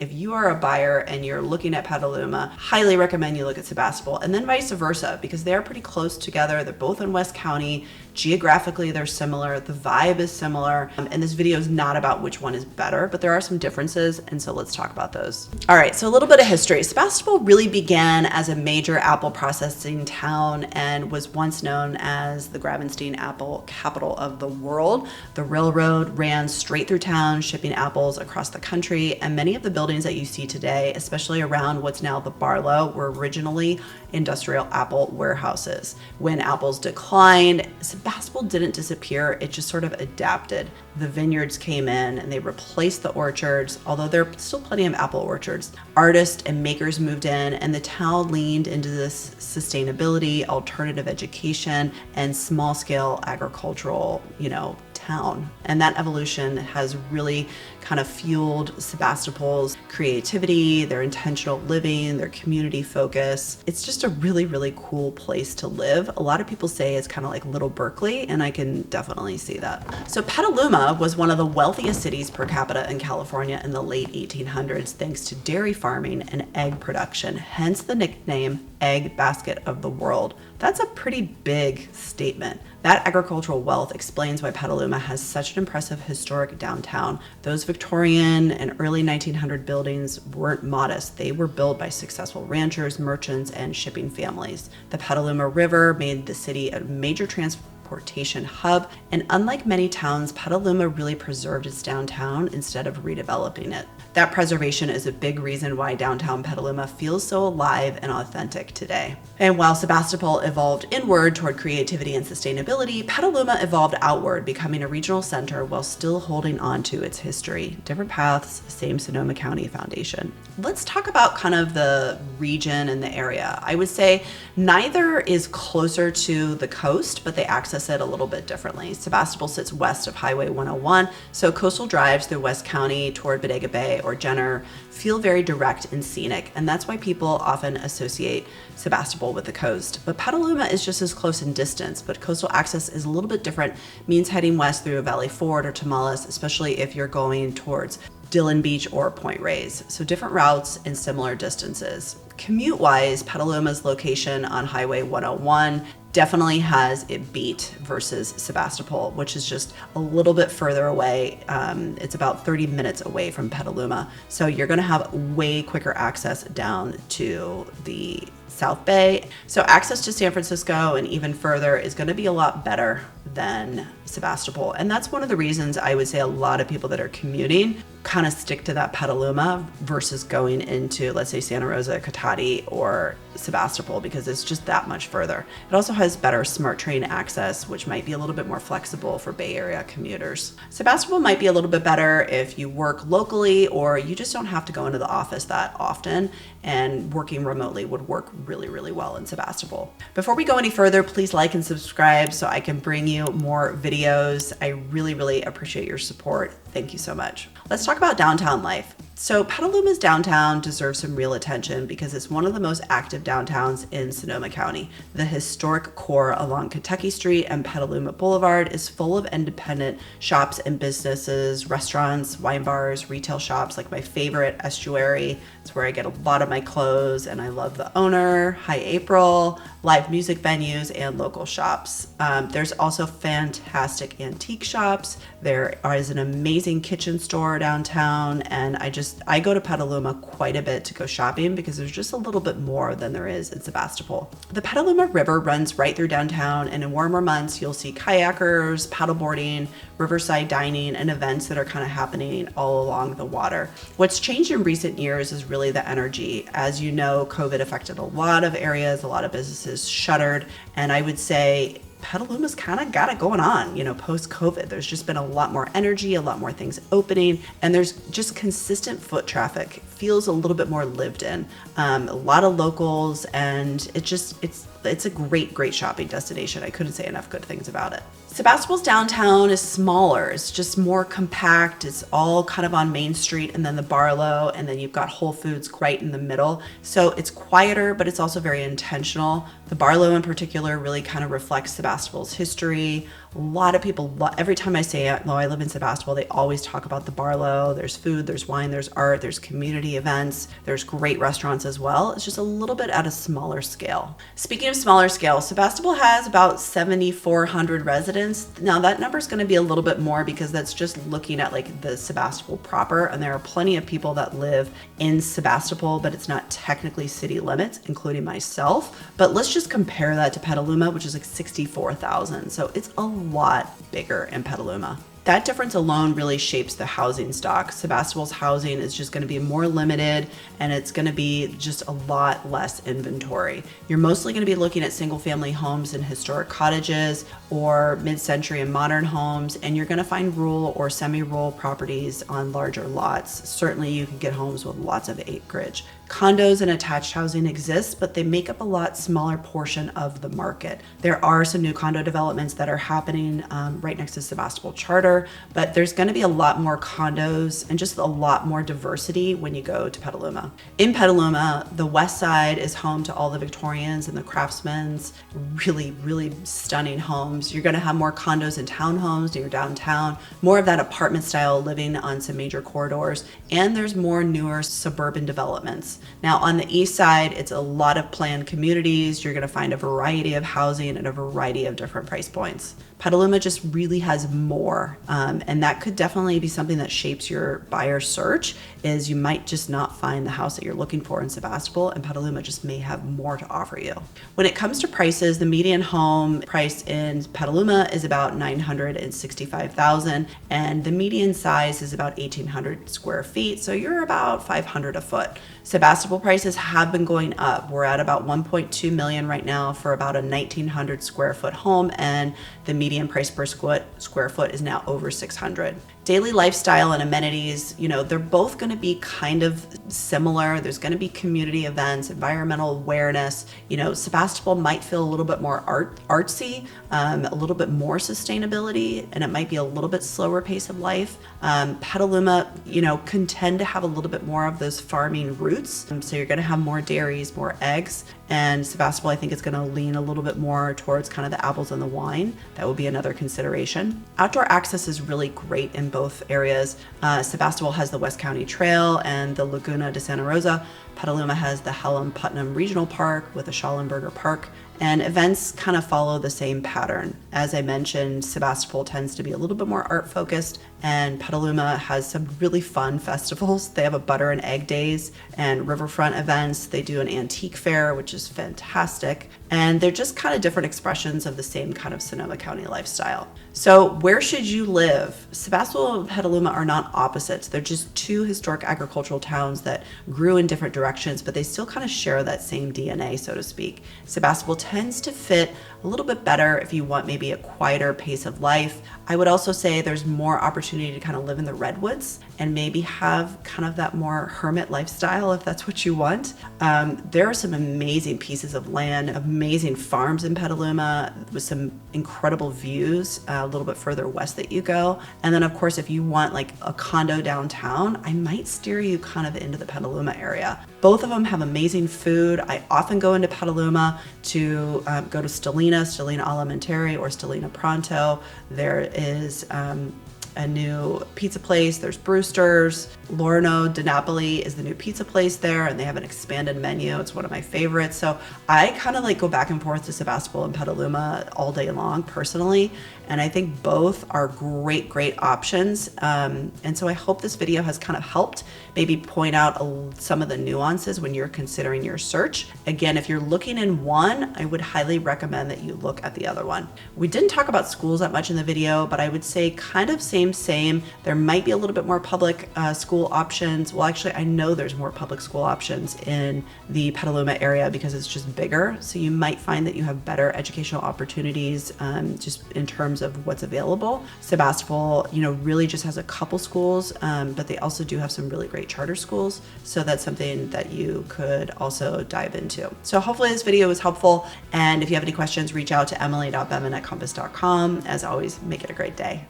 if you are a buyer and you're looking at Petaluma, highly recommend you look at Sebastopol, and then vice versa, because they're pretty close together. They're both in West County. Geographically, they're similar. The vibe is similar. And this video is not about which one is better, but there are some differences. And so let's talk about those. All right, so a little bit of history. Sebastopol really began as a major apple processing town and was once known as the Gravenstein apple capital of the world. The railroad ran straight through town, shipping apples across the country. And many of the buildings that you see today, especially around what's now the Barlow, were originally industrial apple warehouses. When apples declined, Sebastopol didn't disappear, it just sort of adapted. The vineyards came in and they replaced the orchards, although there are still plenty of apple orchards. Artists and makers moved in, and the town leaned into this sustainability, alternative education, and small-scale agricultural, town. And that evolution has really kind of fueled Sebastopol's creativity, their intentional living, their community focus. It's just a really, really cool place to live. A lot of people say it's kind of like Little Berkeley, and I can definitely see that. So Petaluma was one of the wealthiest cities per capita in California in the late 1800s, thanks to dairy farming and egg production, hence the nickname Egg Basket of the World. That's a pretty big statement. That agricultural wealth explains why Petaluma has such an impressive historic downtown. Those Victorian and early 1900 buildings weren't modest. They were built by successful ranchers, merchants, and shipping families. The Petaluma River made the city a major transportation hub, and unlike many towns, Petaluma really preserved its downtown instead of redeveloping it. That preservation is a big reason why downtown Petaluma feels so alive and authentic today. And while Sebastopol evolved inward toward creativity and sustainability, Petaluma evolved outward, becoming a regional center while still holding on to its history. Different paths, same Sonoma County foundation. Let's talk about kind of the region and the area. I would say neither is closer to the coast, but they access it a little bit differently. Sebastopol sits west of Highway 101, so coastal drives through West County toward Bodega Bay or Jenner feel very direct and scenic, and that's why people often associate Sebastopol with the coast. But Petaluma is just as close in distance, but coastal access is a little bit different, means heading west through a Valley Ford or Tamales, especially if you're going towards Dillon Beach or Point Reyes. So different routes and similar distances. Commute-wise, Petaluma's location on Highway 101 definitely has it beat versus Sebastopol, which is just a little bit further away. It's about 30 minutes away from Petaluma. So you're gonna have way quicker access down to the South Bay. So access to San Francisco and even further is gonna be a lot better than Sebastopol. And that's one of the reasons I would say a lot of people that are commuting kind of stick to that Petaluma versus going into, let's say, Santa Rosa, Cotati, or Sebastopol, because it's just that much further. It also has better smart train access, which might be a little bit more flexible for Bay Area commuters. Sebastopol might be a little bit better if you work locally or you just don't have to go into the office that often, and working remotely would work really, really well in Sebastopol. Before we go any further, please like and subscribe so I can bring you more videos. I really, really appreciate your support. Thank you so much. Let's talk about downtown life. So Petaluma's downtown deserves some real attention because it's one of the most active downtowns in Sonoma County. The historic core along Kentucky Street and Petaluma Boulevard is full of independent shops and businesses, restaurants, wine bars, retail shops, like my favorite, Estuary. It's where I get a lot of my clothes, and I love the owner, Hi April, live music venues, and local shops. There's also fantastic antique shops. There is an amazing kitchen store downtown, and I go to Petaluma quite a bit to go shopping because there's just a little bit more than there is in Sebastopol. The Petaluma River runs right through downtown, and in warmer months, you'll see kayakers, paddleboarding, riverside dining, and events that are kind of happening all along the water. What's changed in recent years is really the energy. As you know, COVID affected a lot of areas, a lot of businesses shuttered, and I would say Petaluma's kind of got it going on, post-COVID. There's just been a lot more energy, a lot more things opening, and there's just consistent foot traffic. It feels a little bit more lived in. A lot of locals, and it's a great shopping destination. I couldn't say enough good things about it. Sebastopol's downtown is smaller. It's just more compact. It's all kind of on Main Street and then the Barlow, and then you've got Whole Foods right in the middle. So it's quieter, but it's also very intentional. The Barlow in particular really kind of reflects Sebastopol's history. A lot of people, every time I say, oh, I live in Sebastopol, they always talk about the Barlow. There's food, there's wine, there's art, there's community events, there's great restaurants as well. It's just a little bit at a smaller scale. Speaking of smaller scale, Sebastopol has about 7,400 residents. Now that number is going to be a little bit more because that's just looking at like the Sebastopol proper, and there are plenty of people that live in Sebastopol, but it's not technically city limits, including myself. But let's just compare that to Petaluma, which is like 64,000. So it's a lot bigger in Petaluma. That difference alone really shapes the housing stock. Sebastopol's housing is just going to be more limited, and it's going to be just a lot less inventory. You're mostly going to be looking at single family homes and historic cottages or mid-century and modern homes, and you're going to find rural or semi-rural properties on larger lots. Certainly you can get homes with lots of acreage. Condos and attached housing exist, but they make up a lot smaller portion of the market. There are some new condo developments that are happening right next to Sebastopol Charter, but there's going to be a lot more condos and just a lot more diversity when you go to Petaluma. In Petaluma, the west side is home to all the Victorians and the craftsmen's really, really stunning homes. You're going to have more condos and townhomes near downtown, more of that apartment style living on some major corridors, and there's more newer suburban developments. Now on the east side, it's a lot of planned communities. You're going to find a variety of housing at a variety of different price points. Petaluma just really has more, and that could definitely be something that shapes your buyer search, is you might just not find the house that you're looking for in Sebastopol, and Petaluma just may have more to offer you. When it comes to prices, the median home price in Petaluma is about $965,000, and the median size is about 1,800 square feet, so you're about $500 a foot. Sebastopol prices have been going up. We're at about 1.2 million right now for about a 1,900 square foot home, and the median price per square foot is now over 600. Daily lifestyle and amenities, they're both going to be kind of similar. There's going to be community events, environmental awareness. Sebastopol might feel a little bit more artsy, a little bit more sustainability, and it might be a little bit slower pace of life. Petaluma, can tend to have a little bit more of those farming roots. So you're going to have more dairies, more eggs. And Sebastopol, I think, is going to lean a little bit more towards kind of the apples and the wine. That would be another consideration. Outdoor access is really great in both areas. Sebastopol has the West County Trail and the Laguna de Santa Rosa. Petaluma has the Hallam Putnam Regional Park with the Schallenberger Park. And events kind of follow the same pattern. As I mentioned, Sebastopol tends to be a little bit more art focused, and Petaluma has some really fun festivals. They have a butter and egg days and riverfront events. They do an antique fair, which is fantastic. And they're just kind of different expressions of the same kind of Sonoma County lifestyle. So where should you live? Sebastopol and Petaluma are not opposites. They're just two historic agricultural towns that grew in different directions, but they still kind of share that same DNA, so to speak. Sebastopol tends to fit a little bit better if you want maybe a quieter pace of life. I would also say there's more opportunity to kind of live in the redwoods and maybe have kind of that more hermit lifestyle if that's what you want. There are some amazing pieces of land, amazing farms in Petaluma with some incredible views a little bit further west that you go. And then of course, if you want like a condo downtown, I might steer you kind of into the Petaluma area. Both of them have amazing food. I often go into Petaluma to go to Stellina Alimentari or Stellina Pronto. There is a new pizza place. There's Brewster's. Lorno di Napoli is the new pizza place there, and they have an expanded menu. It's one of my favorites. So I kind of like go back and forth to Sebastopol and Petaluma all day long personally, and I think both are great options. And so I hope this video has kind of helped maybe point out some of the nuances when you're considering your search. Again, if you're looking in one, I would highly recommend that you look at the other one. We didn't talk about schools that much in the video, but I would say kind of same. There might be a little bit more public school options. Well, actually, I know there's more public school options in the Petaluma area because it's just bigger. So you might find that you have better educational opportunities just in terms of what's available. Sebastopol, really just has a couple schools, but they also do have some really great charter schools. So that's something that you could also dive into. So hopefully this video was helpful. And if you have any questions, reach out to emily.beaven@compass.com. As always, make it a great day.